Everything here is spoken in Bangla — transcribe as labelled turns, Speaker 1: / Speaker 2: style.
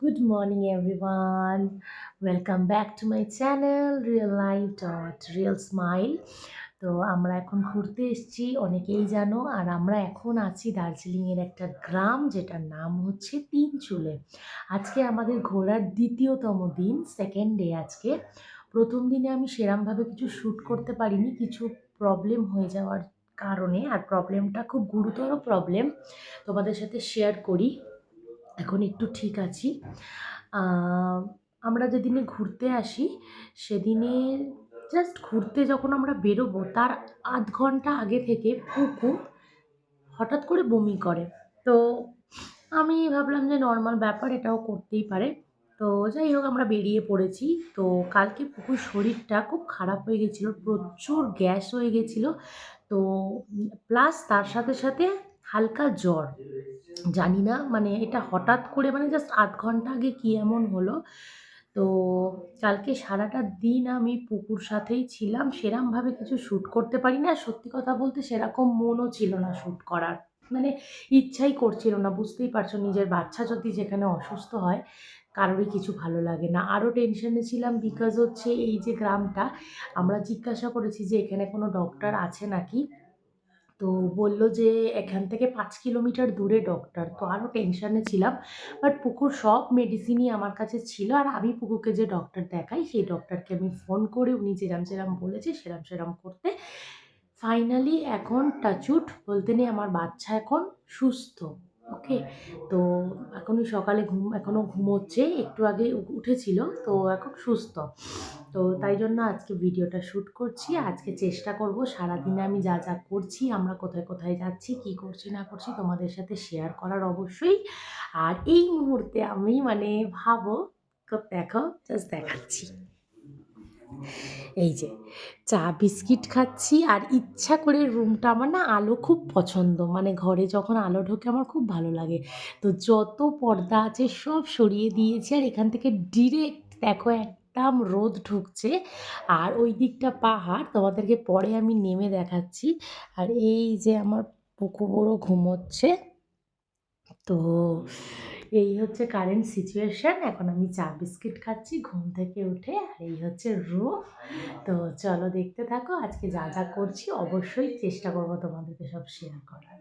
Speaker 1: Good morning, everyone. Welcome back to my channel, Real Life Real Smile. তো আমরা এখন ঘুরতে এসেছি, অনেকেই জানো। আর আমরা এখন আছি দার্জিলিংয়ের একটা গ্রাম, যেটার নাম হচ্ছে তিনচুলে। আজকে আমাদের ঘোরার দ্বিতীয়তম দিন, সেকেন্ড ডে আজকে। প্রথম দিনে আমি সেরমভাবে কিছু শ্যুট করতে পারিনি, কিছু প্রবলেম হয়ে যাওয়ার কারণে। আর প্রবলেমটা খুব গুরুতর প্রবলেম, তোমাদের সাথে শেয়ার করি। এখন একটু ঠিক আছি। আহ, আমরা যেদিনে ঘুরতে আসি সেদিনে জাস্ট ঘুরতে যখন আমরা বেরোবো তার আধ ঘন্টা আগে থেকে পুকু হঠাৎ করে বমি করে। তো আমি ভাবলাম যে নর্মাল ব্যাপার, এটাও করতেই পারে। তো যাই হোক, আমরা বেরিয়ে পড়েছি। তো কালকে পুকুর শরীরটা খুব খারাপ হয়ে গেছিলো, প্রচুর গ্যাস হয়ে গেছিলো। তো প্লাস তার সাথে সাথে হালকা জ্বর। জানি না, মানে এটা হঠাৎ করে, মানে জাস্ট আধ ঘন্টা আগে কি এমন হলো। তো কালকে সারাটা দিন আমি পুকুর সাথেই ছিলাম, সেরমভাবে কিছু শ্যুট করতে পারি না। সত্যি কথা বলতে সেরকম মনও ছিল না শ্যুট করার, মানে ইচ্ছাই করছিল না। বুঝতেই পারছো, নিজের বাচ্চা যদি যেখানে অসুস্থ হয় কারোরই কিছু ভালো লাগে না। আরও টেনশনে ছিলাম, বিকজ হচ্ছে এই যে গ্রামটা, আমরা জিজ্ঞাসা করেছি যে এখানে কোনো ডক্টর আছে নাকি। তো বলল যে এখান থেকে 5 কিলোমিটার দূরে ডক্টর। তো আরও টেনশনে ছিলাম। বাট পুকুর সব মেডিসিনই আমার কাছে ছিল, আর আমি পুকুরকে যে ডক্টর দেখাই সেই ডক্টরকে আমি ফোন করে, উনি যেরাম যেরাম বলেছে সেরাম সেরাম করতে ফাইনালি এখন টাচউড বলতে নেই, আমার বাচ্চা এখন সুস্থ। ওকে। তো এখনই সকালে এখনও ঘুমোচ্ছে, একটু আগে উঠেছিল। তো এখন সুস্থ। তো তাই জন্য আজকে ভিডিওটা শ্যুট করছি। আজকে চেষ্টা করব সারাদিনে আমি যা যা করছি, আমরা কোথায় কোথায় যাচ্ছি, কি করছি না করছি, তোমাদের সাথে শেয়ার করার অবশ্যই। আর এই মুহূর্তে আমি মানে ভাবো, তো দেখো, জাস্ট দেখাচ্ছি। এই যে চা বিস্কিট খাচ্ছি, আর ইচ্ছা করে রুমটা, আমার না আলো খুব পছন্দ, মানে ঘরে যখন আলো ঢোকে আমার খুব ভালো লাগে। তো যত পর্দা আছে সব সরিয়ে দিয়েছি, আর এখান থেকে ডিরেক্ট দেখো একদম রোদ ঢুকছে। আর ওই দিকটা পাহাড়, তোমাদেরকে পরে আমি নেমে দেখাচ্ছি। আর এই যে আমার পুকু বড়ো ঘুমোচ্ছে। তো এই হচ্ছে কারেন্ট সিচুয়েশন। এখন আমি চা বিস্কিট খাচ্ছি ঘুম থেকে উঠে, আর এই হচ্ছে রুম। তো চলো দেখতে থাকো, আজকে যা যা করছি অবশ্যই চেষ্টা করবো তোমাদেরকে সব শেয়ার করার।